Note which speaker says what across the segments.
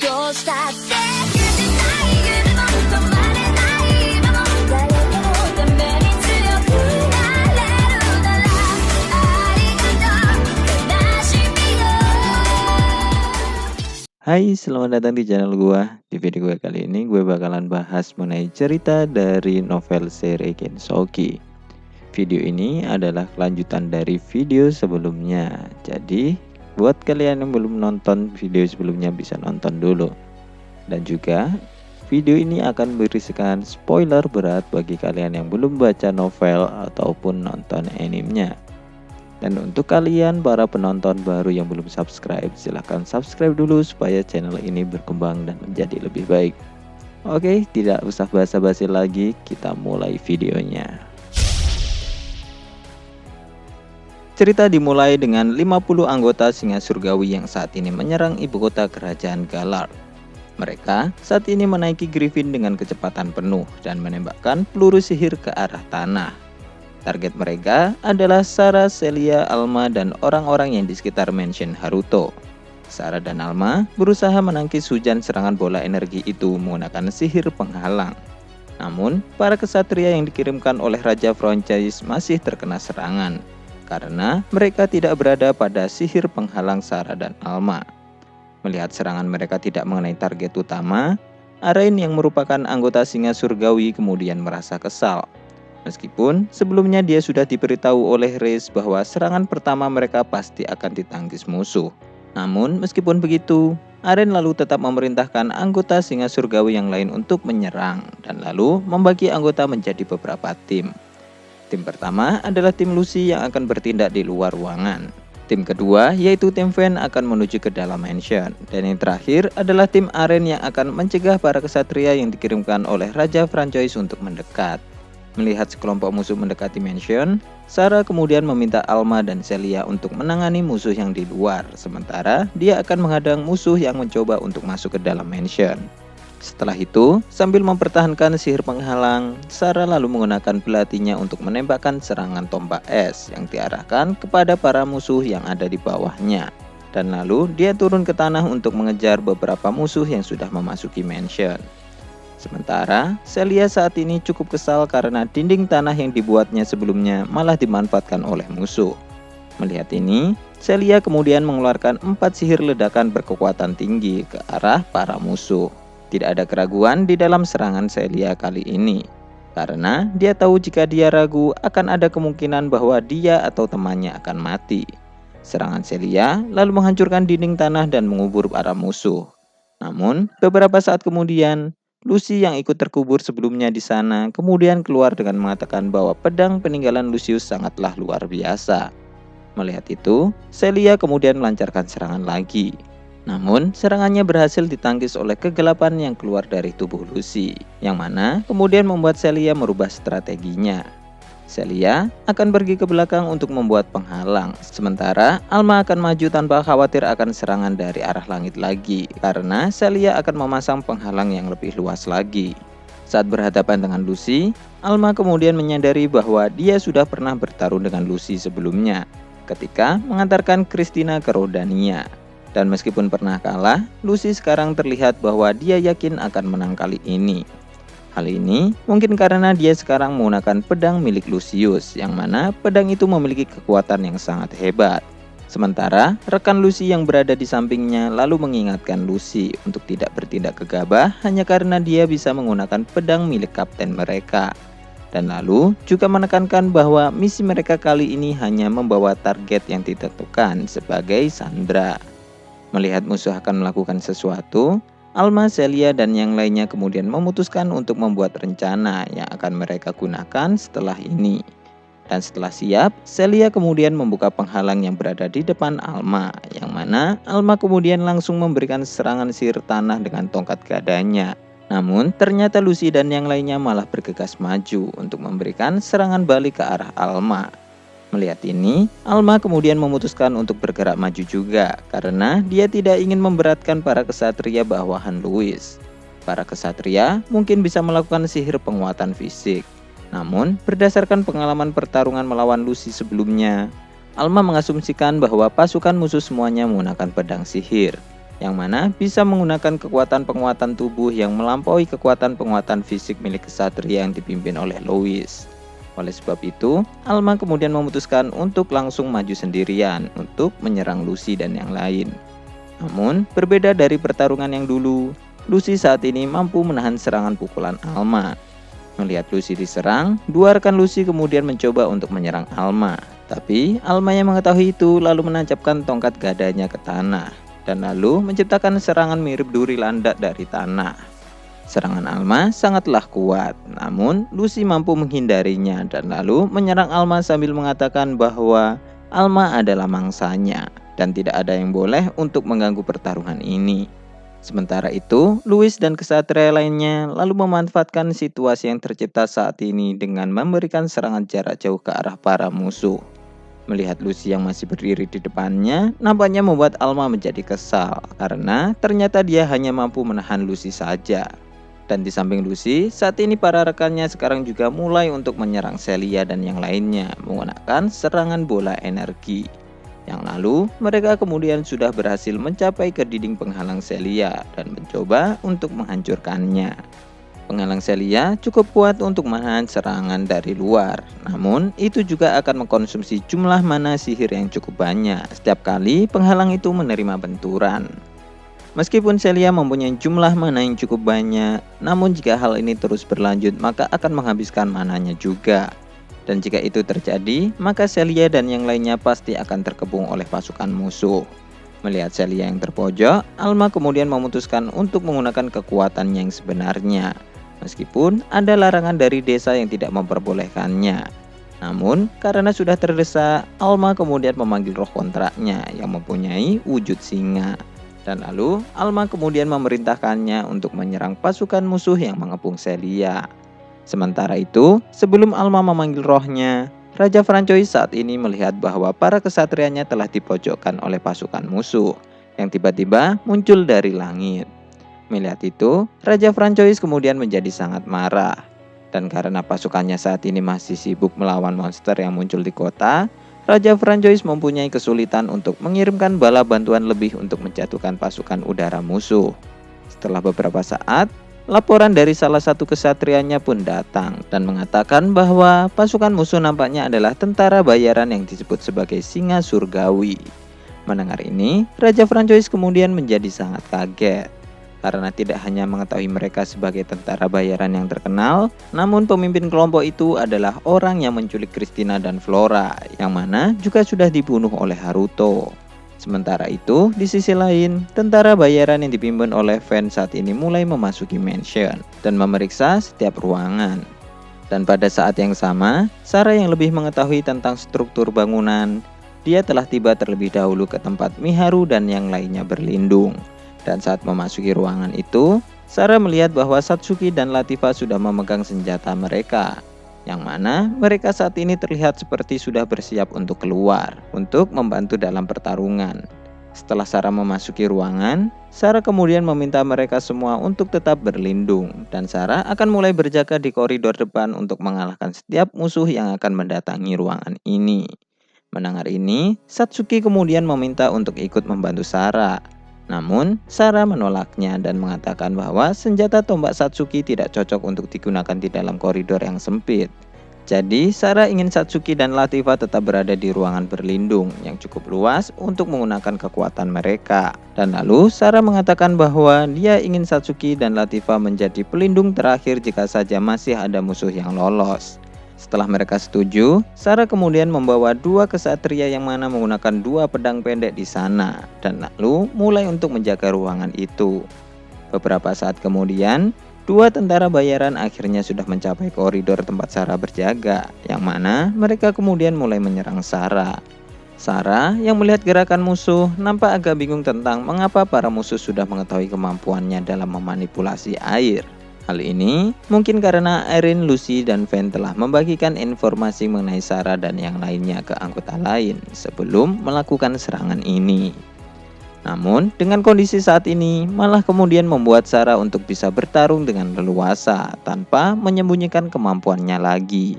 Speaker 1: どうしたって許せない夢も止まれない今も誰かのために強くなれるならありがとう悲しみよ。
Speaker 2: Hai, selamat datang di channel gua. Di video gue kali ini gue bakalan bahas mengenai cerita dari novel seri Kensoki. Video ini adalah kelanjutan dari video sebelumnya. Jadi, buat kalian yang belum nonton video sebelumnya bisa nonton dulu. Dan juga, video ini akan berisikan spoiler berat bagi kalian yang belum baca novel ataupun nonton animenya. Dan untuk kalian para penonton baru yang belum subscribe, silahkan subscribe dulu supaya channel ini berkembang dan menjadi lebih baik. Oke, tidak usah basa-basi lagi, kita mulai videonya. Cerita dimulai dengan 50 anggota singa surgawi yang saat ini menyerang ibu kota kerajaan Galar. Mereka saat ini menaiki Griffin dengan kecepatan penuh dan menembakkan peluru sihir ke arah tanah. Target mereka adalah Sarah, Celia, Alma, dan orang-orang yang di sekitar mansion Haruto. Sarah dan Alma berusaha menangkis hujan serangan bola energi itu menggunakan sihir penghalang. Namun, para kesatria yang dikirimkan oleh Raja Franchise masih terkena serangan, karena mereka tidak berada pada sihir penghalang Sarah dan Alma. Melihat serangan mereka tidak mengenai target utama, Arain yang merupakan anggota singa surgawi kemudian merasa kesal. Meskipun sebelumnya dia sudah diberitahu oleh Reis bahwa serangan pertama mereka pasti akan ditangkis musuh. Namun meskipun begitu, Aren lalu tetap memerintahkan anggota singa surgawi yang lain untuk menyerang dan lalu membagi anggota menjadi beberapa tim. Tim pertama adalah tim Lucy yang akan bertindak di luar ruangan. Tim kedua yaitu tim Van akan menuju ke dalam mansion. Dan yang terakhir adalah tim Aren yang akan mencegah para kesatria yang dikirimkan oleh Raja Franchise untuk mendekat. Melihat sekelompok musuh mendekati mansion, Sarah kemudian meminta Alma dan Celia untuk menangani musuh yang di luar, sementara dia akan menghadang musuh yang mencoba untuk masuk ke dalam mansion. Setelah itu, sambil mempertahankan sihir penghalang, Sarah lalu menggunakan belatinya untuk menembakkan serangan tombak es yang diarahkan kepada para musuh yang ada di bawahnya. Dan lalu dia turun ke tanah untuk mengejar beberapa musuh yang sudah memasuki mansion. Sementara, Celia saat ini cukup kesal karena dinding tanah yang dibuatnya sebelumnya malah dimanfaatkan oleh musuh. Melihat ini, Celia kemudian mengeluarkan 4 sihir ledakan berkekuatan tinggi ke arah para musuh. Tidak ada keraguan di dalam serangan Celia kali ini, karena dia tahu jika dia ragu akan ada kemungkinan bahwa dia atau temannya akan mati. Serangan Celia lalu menghancurkan dinding tanah dan mengubur para musuh. Namun, beberapa saat kemudian, Lucy yang ikut terkubur sebelumnya di sana kemudian keluar dengan mengatakan bahwa pedang peninggalan Lucius sangatlah luar biasa. Melihat itu, Celia kemudian melancarkan serangan lagi. Namun, serangannya berhasil ditangkis oleh kegelapan yang keluar dari tubuh Lucy, yang mana kemudian membuat Celia merubah strateginya. Celia akan pergi ke belakang untuk membuat penghalang, sementara Alma akan maju tanpa khawatir akan serangan dari arah langit lagi, karena Celia akan memasang penghalang yang lebih luas lagi. Saat berhadapan dengan Lucy, Alma kemudian menyadari bahwa dia sudah pernah bertarung dengan Lucy sebelumnya, ketika mengantarkan Christina ke Rodania. Dan meskipun pernah kalah, Lucy sekarang terlihat bahwa dia yakin akan menang kali ini. Hal ini mungkin karena dia sekarang menggunakan pedang milik Lucius, yang mana pedang itu memiliki kekuatan yang sangat hebat. Sementara rekan Lucy yang berada di sampingnya lalu mengingatkan Lucy untuk tidak bertindak gegabah hanya karena dia bisa menggunakan pedang milik kapten mereka. Dan lalu juga menekankan bahwa misi mereka kali ini hanya membawa target yang ditentukan sebagai Sandra. Melihat musuh akan melakukan sesuatu, Alma, Celia, dan yang lainnya kemudian memutuskan untuk membuat rencana yang akan mereka gunakan setelah ini. Dan setelah siap, Celia kemudian membuka penghalang yang berada di depan Alma, yang mana Alma kemudian langsung memberikan serangan sihir tanah dengan tongkat gadanya. Namun, ternyata Lucy dan yang lainnya malah bergegas maju untuk memberikan serangan balik ke arah Alma. Melihat ini, Alma kemudian memutuskan untuk bergerak maju juga karena dia tidak ingin memberatkan para kesatria bawahan Louis. Para kesatria mungkin bisa melakukan sihir penguatan fisik. Namun, berdasarkan pengalaman pertarungan melawan Lucy sebelumnya, Alma mengasumsikan bahwa pasukan musuh semuanya menggunakan pedang sihir, yang mana bisa menggunakan kekuatan penguatan tubuh yang melampaui kekuatan penguatan fisik milik kesatria yang dipimpin oleh Louis. Oleh sebab itu, Alma kemudian memutuskan untuk langsung maju sendirian untuk menyerang Lucy dan yang lain. Namun, berbeda dari pertarungan yang dulu, Lucy saat ini mampu menahan serangan pukulan Alma. Melihat Lucy diserang, dua rekan Lucy kemudian mencoba untuk menyerang Alma. Tapi, Alma yang mengetahui itu lalu menancapkan tongkat gadanya ke tanah, dan lalu menciptakan serangan mirip duri landak dari tanah. Serangan Alma sangatlah kuat, namun Lucy mampu menghindarinya dan lalu menyerang Alma sambil mengatakan bahwa Alma adalah mangsanya dan tidak ada yang boleh untuk mengganggu pertarungan ini. Sementara itu, Louis dan kesatria lainnya lalu memanfaatkan situasi yang tercipta saat ini dengan memberikan serangan jarak jauh ke arah para musuh. Melihat Lucy yang masih berdiri di depannya, nampaknya membuat Alma menjadi kesal karena ternyata dia hanya mampu menahan Lucy saja. Dan di samping Lucy, saat ini para rekannya sekarang juga mulai untuk menyerang Celia dan yang lainnya menggunakan serangan bola energi. Yang lalu, mereka kemudian sudah berhasil mencapai ke dinding penghalang Celia dan mencoba untuk menghancurkannya. Penghalang Celia cukup kuat untuk menahan serangan dari luar, namun itu juga akan mengkonsumsi jumlah mana sihir yang cukup banyak setiap kali penghalang itu menerima benturan. Meskipun Celia mempunyai jumlah mana yang cukup banyak, namun jika hal ini terus berlanjut maka akan menghabiskan mananya juga. Dan jika itu terjadi, maka Celia dan yang lainnya pasti akan terkepung oleh pasukan musuh. Melihat Celia yang terpojok, Alma kemudian memutuskan untuk menggunakan kekuatannya yang sebenarnya. Meskipun ada larangan dari desa yang tidak memperbolehkannya. Namun, karena sudah terdesak, Alma kemudian memanggil roh kontraknya yang mempunyai wujud singa. Dan lalu, Alma kemudian memerintahkannya untuk menyerang pasukan musuh yang mengepung Celia. Sementara itu, sebelum Alma memanggil rohnya, Raja Francois saat ini melihat bahwa para kesatrianya telah dipojokkan oleh pasukan musuh yang tiba-tiba muncul dari langit. Melihat itu, Raja Francois kemudian menjadi sangat marah. Dan karena pasukannya saat ini masih sibuk melawan monster yang muncul di kota, Raja Francois mempunyai kesulitan untuk mengirimkan bala bantuan lebih untuk menjatuhkan pasukan udara musuh. Setelah beberapa saat, laporan dari salah satu kesatrianya pun datang dan mengatakan bahwa pasukan musuh nampaknya adalah tentara bayaran yang disebut sebagai singa surgawi. Mendengar ini, Raja Francois kemudian menjadi sangat kaget. Karena tidak hanya mengetahui mereka sebagai tentara bayaran yang terkenal, namun pemimpin kelompok itu adalah orang yang menculik Christina dan Flora, yang mana juga sudah dibunuh oleh Haruto. Sementara itu, di sisi lain, tentara bayaran yang dipimpin oleh Van saat ini mulai memasuki mansion dan memeriksa setiap ruangan. Dan pada saat yang sama, Sarah yang lebih mengetahui tentang struktur bangunan, dia telah tiba terlebih dahulu ke tempat Miharu dan yang lainnya berlindung. Dan saat memasuki ruangan itu, Sarah melihat bahwa Satsuki dan Latifa sudah memegang senjata mereka, yang mana mereka saat ini terlihat seperti sudah bersiap untuk keluar, untuk membantu dalam pertarungan. Setelah Sarah memasuki ruangan, Sarah kemudian meminta mereka semua untuk tetap berlindung, dan Sarah akan mulai berjaga di koridor depan untuk mengalahkan setiap musuh yang akan mendatangi ruangan ini. Mendengar ini, Satsuki kemudian meminta untuk ikut membantu Sarah. Namun, Sarah menolaknya dan mengatakan bahwa senjata tombak Satsuki tidak cocok untuk digunakan di dalam koridor yang sempit. Jadi, Sarah ingin Satsuki dan Latifa tetap berada di ruangan berlindung yang cukup luas untuk menggunakan kekuatan mereka. Dan lalu, Sarah mengatakan bahwa dia ingin Satsuki dan Latifa menjadi pelindung terakhir jika saja masih ada musuh yang lolos. Setelah mereka setuju, Sarah kemudian membawa dua kesatria yang mana menggunakan dua pedang pendek di sana dan lalu mulai untuk menjaga ruangan itu. Beberapa saat kemudian, dua tentara bayaran akhirnya sudah mencapai koridor tempat Sarah berjaga, yang mana mereka kemudian mulai menyerang Sarah. Sarah yang melihat gerakan musuh nampak agak bingung tentang mengapa para musuh sudah mengetahui kemampuannya dalam memanipulasi air. Hal ini mungkin karena Erin, Lucy, dan Van telah membagikan informasi mengenai Sarah dan yang lainnya ke anggota lain sebelum melakukan serangan ini. Namun, dengan kondisi saat ini malah kemudian membuat Sarah untuk bisa bertarung dengan leluasa tanpa menyembunyikan kemampuannya lagi.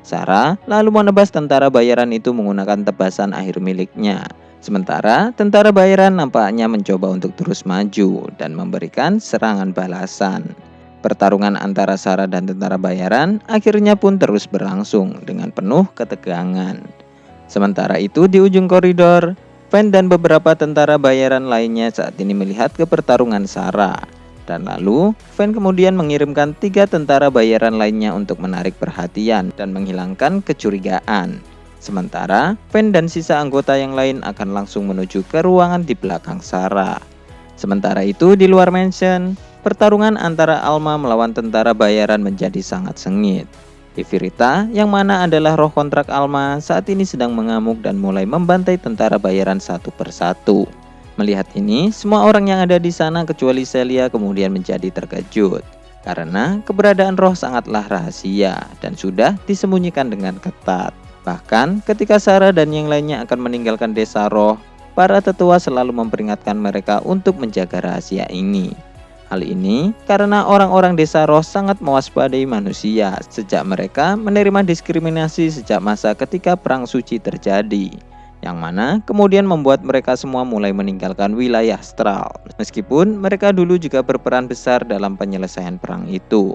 Speaker 2: Sarah lalu menebas tentara bayaran itu menggunakan tebasan air miliknya Sementara tentara bayaran nampaknya mencoba untuk terus maju dan memberikan serangan balasan. Pertarungan antara Sarah dan tentara bayaran akhirnya pun terus berlangsung dengan penuh ketegangan. Sementara itu di ujung koridor, Van dan beberapa tentara bayaran lainnya saat ini melihat ke pertarungan Sarah. Dan lalu, Van kemudian mengirimkan 3 tentara bayaran lainnya untuk menarik perhatian dan menghilangkan kecurigaan. Sementara, Van dan sisa anggota yang lain akan langsung menuju ke ruangan di belakang Sarah. Sementara itu di luar mansion, pertarungan antara Alma melawan tentara bayaran menjadi sangat sengit. Ifrita, yang mana adalah roh kontrak Alma, saat ini sedang mengamuk dan mulai membantai tentara bayaran satu persatu. Melihat ini, semua orang yang ada di sana kecuali Celia kemudian menjadi terkejut. Karena keberadaan roh sangatlah rahasia dan sudah disembunyikan dengan ketat. Bahkan ketika Sarah dan yang lainnya akan meninggalkan desa roh, para tetua selalu memperingatkan mereka untuk menjaga rahasia ini. Hal ini karena orang-orang desa roh sangat mewaspadai manusia sejak mereka menerima diskriminasi sejak masa ketika perang suci terjadi, yang mana kemudian membuat mereka semua mulai meninggalkan wilayah astral, meskipun mereka dulu juga berperan besar dalam penyelesaian perang itu.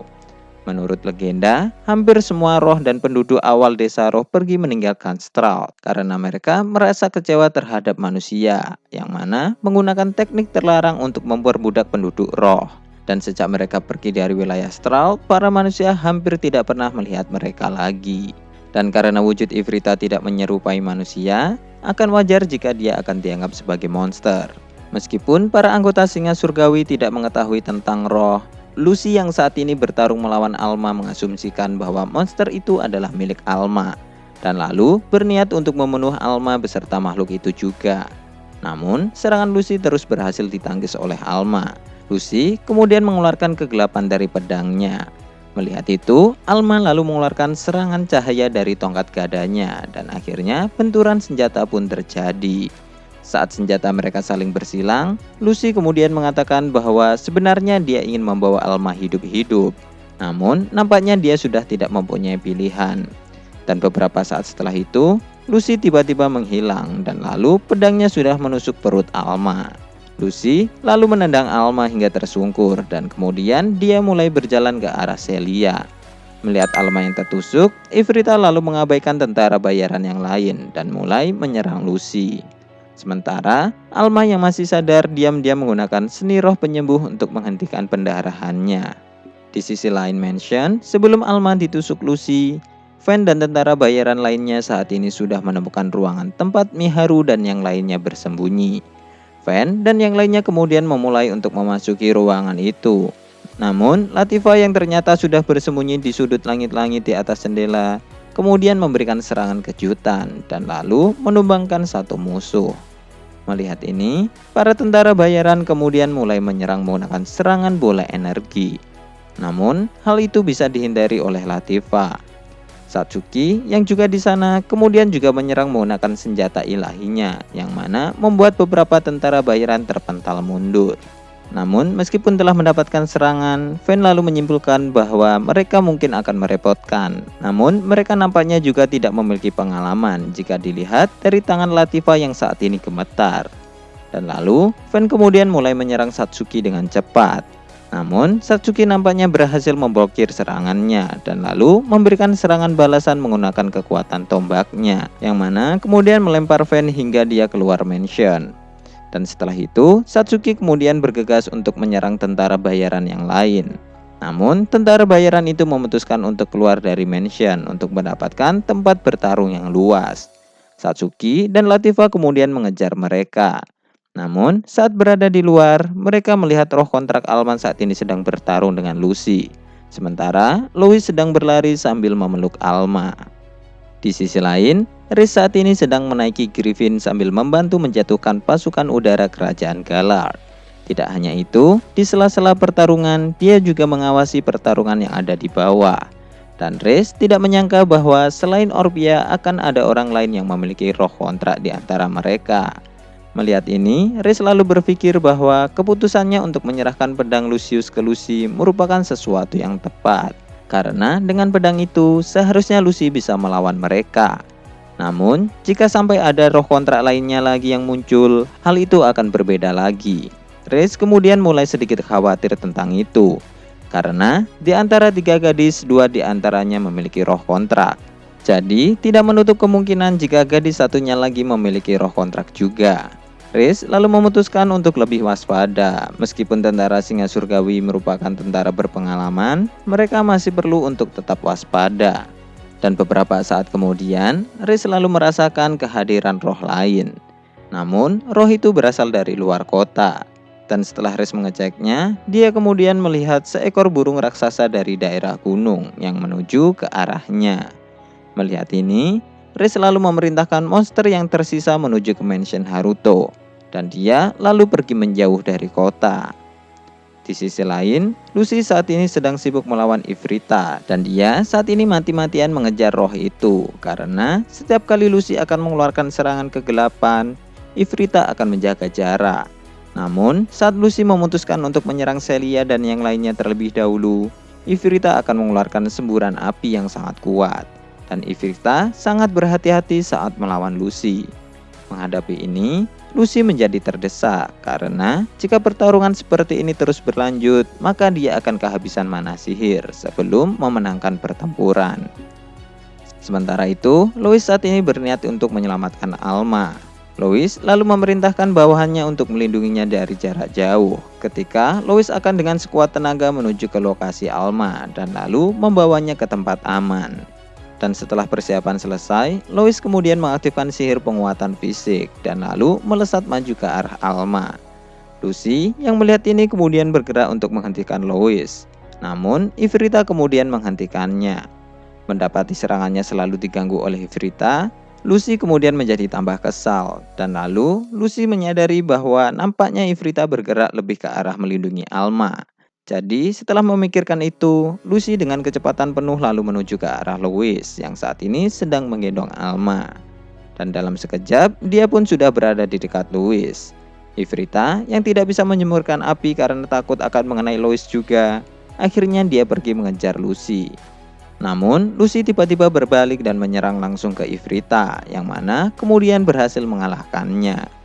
Speaker 2: Menurut legenda, hampir semua roh dan penduduk awal desa roh pergi meninggalkan astral karena mereka merasa kecewa terhadap manusia, yang mana menggunakan teknik terlarang untuk memperbudak penduduk roh. Dan sejak mereka pergi dari wilayah astral, para manusia hampir tidak pernah melihat mereka lagi. Dan karena wujud Ifrita tidak menyerupai manusia, akan wajar jika dia akan dianggap sebagai monster. Meskipun para anggota singa surgawi tidak mengetahui tentang roh, Lucy yang saat ini bertarung melawan Alma mengasumsikan bahwa monster itu adalah milik Alma, dan lalu berniat untuk membunuh Alma beserta makhluk itu juga. Namun, serangan Lucy terus berhasil ditangkis oleh Alma. Lucy kemudian mengeluarkan kegelapan dari pedangnya. Melihat itu, Alma lalu mengeluarkan serangan cahaya dari tongkat gadanya, dan akhirnya benturan senjata pun terjadi. Saat senjata mereka saling bersilang, Lucy kemudian mengatakan bahwa sebenarnya dia ingin membawa Alma hidup-hidup. Namun, nampaknya dia sudah tidak mempunyai pilihan. Dan beberapa saat setelah itu, Lucy tiba-tiba menghilang dan lalu pedangnya sudah menusuk perut Alma. Lucy lalu menendang Alma hingga tersungkur dan kemudian dia mulai berjalan ke arah Celia. Melihat Alma yang tertusuk, Ifrita lalu mengabaikan tentara bayaran yang lain dan mulai menyerang Lucy. Sementara, Alma yang masih sadar diam-diam menggunakan seni roh penyembuh untuk menghentikan pendarahannya. Di sisi lain mansion, sebelum Alma ditusuk Lucy, Van dan tentara bayaran lainnya saat ini sudah menemukan ruangan tempat Miharu dan yang lainnya bersembunyi. Van dan yang lainnya kemudian memulai untuk memasuki ruangan itu. Namun, Latifah yang ternyata sudah bersembunyi di sudut langit-langit di atas jendela, kemudian memberikan serangan kejutan dan lalu menumbangkan satu musuh. Melihat ini, para tentara bayaran kemudian mulai menyerang menggunakan serangan bola energi. Namun, hal itu bisa dihindari oleh Latifah. Satsuki yang juga di sana kemudian juga menyerang menggunakan senjata ilahinya, yang mana membuat beberapa tentara bayaran terpental mundur. Namun, meskipun telah mendapatkan serangan, Van lalu menyimpulkan bahwa mereka mungkin akan merepotkan. Namun, mereka nampaknya juga tidak memiliki pengalaman jika dilihat dari tangan Latifah yang saat ini gemetar. Dan lalu, Van kemudian mulai menyerang Satsuki dengan cepat. Namun, Satsuki nampaknya berhasil memblokir serangannya dan lalu memberikan serangan balasan menggunakan kekuatan tombaknya, yang mana kemudian melempar Van hingga dia keluar mansion. Dan setelah itu, Satsuki kemudian bergegas untuk menyerang tentara bayaran yang lain. Namun, tentara bayaran itu memutuskan untuk keluar dari mansion untuk mendapatkan tempat bertarung yang luas. Satsuki dan Latifah kemudian mengejar mereka. Namun, saat berada di luar, mereka melihat roh kontrak Alman saat ini sedang bertarung dengan Lucy. Sementara, Louis sedang berlari sambil memeluk Alma. Di sisi lain, Riz saat ini sedang menaiki Griffin sambil membantu menjatuhkan pasukan udara kerajaan Galar. Tidak hanya itu, di sela-sela pertarungan, dia juga mengawasi pertarungan yang ada di bawah. Dan Riz tidak menyangka bahwa selain Orbia akan ada orang lain yang memiliki roh kontrak di antara mereka. Melihat ini, Riz lalu berpikir bahwa keputusannya untuk menyerahkan pedang Lucius ke Lucy merupakan sesuatu yang tepat. Karena dengan pedang itu, seharusnya Lucy bisa melawan mereka. Namun, jika sampai ada roh kontrak lainnya lagi yang muncul, hal itu akan berbeda lagi. Reis kemudian mulai sedikit khawatir tentang itu, karena di antara 3 gadis, 2 di antaranya memiliki roh kontrak. Jadi, tidak menutup kemungkinan jika gadis satunya lagi memiliki roh kontrak juga. Reis lalu memutuskan untuk lebih waspada. Meskipun tentara singa surgawi merupakan tentara berpengalaman, mereka masih perlu untuk tetap waspada. Dan beberapa saat kemudian, Reis selalu merasakan kehadiran roh lain. Namun, roh itu berasal dari luar kota. Dan setelah Reis mengeceknya, dia kemudian melihat seekor burung raksasa dari daerah gunung yang menuju ke arahnya. Melihat ini, Reis selalu memerintahkan monster yang tersisa menuju ke mansion Haruto. Dan dia lalu pergi menjauh dari kota. Di sisi lain, Lucy saat ini sedang sibuk melawan Ifrita dan dia saat ini mati-matian mengejar roh itu karena setiap kali Lucy akan mengeluarkan serangan kegelapan, Ifrita akan menjaga jarak. Namun, saat Lucy memutuskan untuk menyerang Celia dan yang lainnya terlebih dahulu, Ifrita akan mengeluarkan semburan api yang sangat kuat dan Ifrita sangat berhati-hati saat melawan Lucy. Menghadapi ini, Lucy menjadi terdesak karena jika pertarungan seperti ini terus berlanjut, maka dia akan kehabisan mana sihir sebelum memenangkan pertempuran. Sementara itu, Lois saat ini berniat untuk menyelamatkan Alma. Lois lalu memerintahkan bawahannya untuk melindunginya dari jarak jauh. Ketika Lois akan dengan sekuat tenaga menuju ke lokasi Alma dan lalu membawanya ke tempat aman. Dan setelah persiapan selesai, Lois kemudian mengaktifkan sihir penguatan fisik dan lalu melesat maju ke arah Alma. Lucy yang melihat ini kemudian bergerak untuk menghentikan Lois. Namun, Ifrita kemudian menghentikannya. Mendapati serangannya selalu diganggu oleh Ifrita, Lucy kemudian menjadi tambah kesal. Dan lalu, Lucy menyadari bahwa nampaknya Ifrita bergerak lebih ke arah melindungi Alma. Jadi, setelah memikirkan itu, Lucy dengan kecepatan penuh lalu menuju ke arah Lois yang saat ini sedang menggendong Alma. Dan dalam sekejap, dia pun sudah berada di dekat Lois. Ifrita yang tidak bisa menyemburkan api karena takut akan mengenai Lois juga, akhirnya dia pergi mengejar Lucy. Namun, Lucy tiba-tiba berbalik dan menyerang langsung ke Ifrita, yang mana kemudian berhasil mengalahkannya.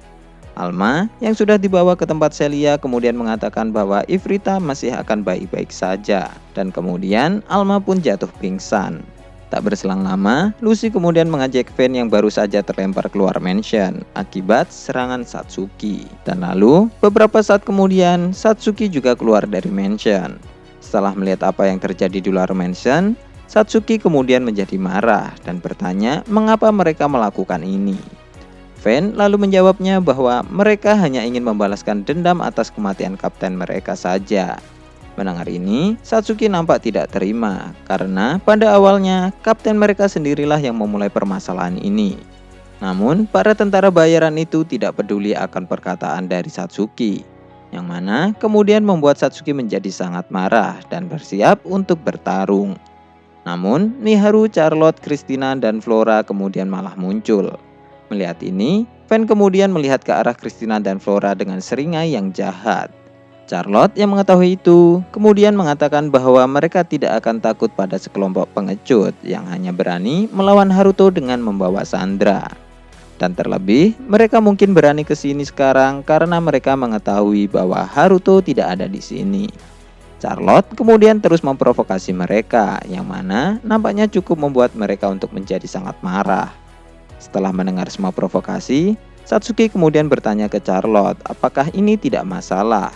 Speaker 2: Alma yang sudah dibawa ke tempat Celia kemudian mengatakan bahwa Ifrita masih akan baik-baik saja. Dan kemudian Alma pun jatuh pingsan. Tak berselang lama, Lucy kemudian mengajak Fen yang baru saja terlempar keluar mansion akibat serangan Satsuki. Dan lalu, beberapa saat kemudian, Satsuki juga keluar dari mansion. Setelah melihat apa yang terjadi di luar mansion, Satsuki kemudian menjadi marah dan bertanya mengapa mereka melakukan ini. Fen lalu menjawabnya bahwa mereka hanya ingin membalaskan dendam atas kematian kapten mereka saja. Mendengar ini, Satsuki nampak tidak terima karena pada awalnya kapten mereka sendirilah yang memulai permasalahan ini. Namun, para tentara bayaran itu tidak peduli akan perkataan dari Satsuki, yang mana kemudian membuat Satsuki menjadi sangat marah dan bersiap untuk bertarung. Namun, Miharu, Charlotte, Christina, dan Flora kemudian malah muncul. Melihat ini, Fen kemudian melihat ke arah Christina dan Flora dengan seringai yang jahat. Charlotte yang mengetahui itu, kemudian mengatakan bahwa mereka tidak akan takut pada sekelompok pengecut yang hanya berani melawan Haruto dengan membawa Sandra. Dan terlebih, mereka mungkin berani ke sini sekarang karena mereka mengetahui bahwa Haruto tidak ada di sini. Charlotte kemudian terus memprovokasi mereka, yang mana nampaknya cukup membuat mereka untuk menjadi sangat marah. Setelah mendengar semua provokasi, Satsuki kemudian bertanya ke Charlotte apakah ini tidak masalah.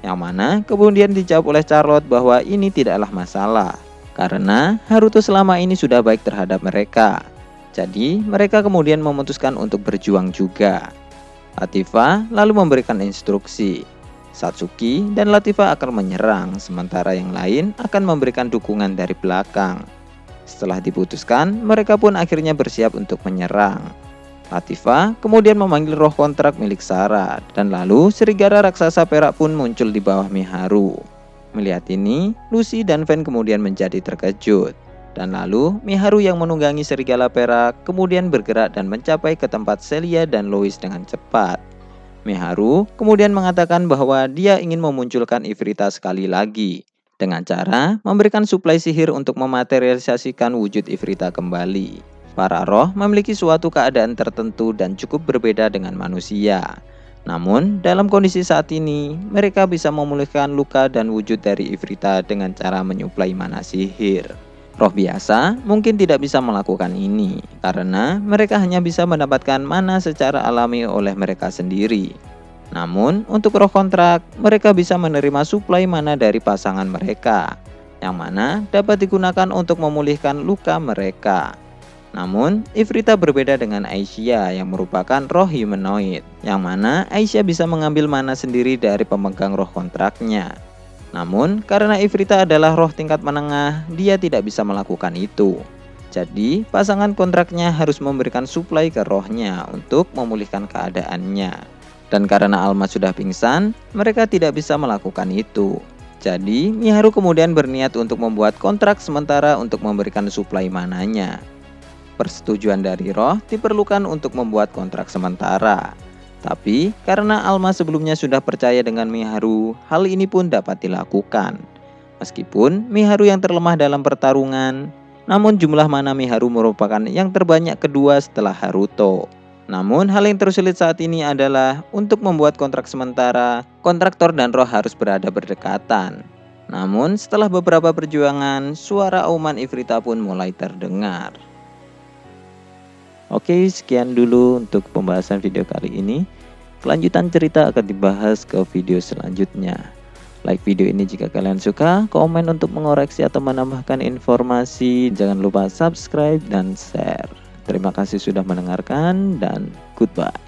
Speaker 2: Yang mana kemudian dijawab oleh Charlotte bahwa ini tidaklah masalah karena Haruto selama ini sudah baik terhadap mereka. Jadi mereka kemudian memutuskan untuk berjuang juga. Latifa lalu memberikan instruksi. Satsuki dan Latifa akan menyerang, sementara yang lain akan memberikan dukungan dari belakang. Setelah diputuskan, mereka pun akhirnya bersiap untuk menyerang. Latifa kemudian memanggil roh kontrak milik Sarah, dan lalu serigala raksasa perak pun muncul di bawah Miharu. Melihat ini, Lucy dan Fen kemudian menjadi terkejut. Dan lalu, Miharu yang menunggangi serigala perak kemudian bergerak dan mencapai ke tempat Celia dan Lois dengan cepat. Miharu kemudian mengatakan bahwa dia ingin memunculkan Ifrita sekali lagi, dengan cara memberikan suplai sihir untuk mematerialisasikan wujud Ifrita kembali. Para roh memiliki suatu keadaan tertentu dan cukup berbeda dengan manusia. Namun, dalam kondisi saat ini, mereka bisa memulihkan luka dan wujud dari Ifrita dengan cara menyuplai mana sihir. Roh biasa mungkin tidak bisa melakukan ini, karena mereka hanya bisa mendapatkan mana secara alami oleh mereka sendiri. Namun, untuk roh kontrak, mereka bisa menerima suplai mana dari pasangan mereka, yang mana dapat digunakan untuk memulihkan luka mereka. Namun, Ifrita berbeda dengan Aisyah yang merupakan roh humanoid, yang mana Aisyah bisa mengambil mana sendiri dari pemegang roh kontraknya. Namun, karena Ifrita adalah roh tingkat menengah, dia tidak bisa melakukan itu. Jadi, pasangan kontraknya harus memberikan suplai ke rohnya untuk memulihkan keadaannya. Dan karena Alma sudah pingsan, mereka tidak bisa melakukan itu. Jadi, Miharu kemudian berniat untuk membuat kontrak sementara untuk memberikan suplai mananya. Persetujuan dari roh diperlukan untuk membuat kontrak sementara. Tapi karena Alma sebelumnya sudah percaya dengan Miharu, hal ini pun dapat dilakukan. Meskipun Miharu yang terlemah dalam pertarungan, namun jumlah mana Miharu merupakan yang terbanyak kedua setelah Haruto. Namun hal yang tersulit saat ini adalah untuk membuat kontrak sementara, kontraktor dan roh harus berada berdekatan. Namun setelah beberapa perjuangan, suara auman Ifrita pun mulai terdengar. Oke, sekian dulu untuk pembahasan video kali ini. Kelanjutan cerita akan dibahas ke video selanjutnya. Like video ini jika kalian suka, komen untuk mengoreksi atau menambahkan informasi. Jangan lupa subscribe dan share. Terima kasih sudah mendengarkan dan goodbye.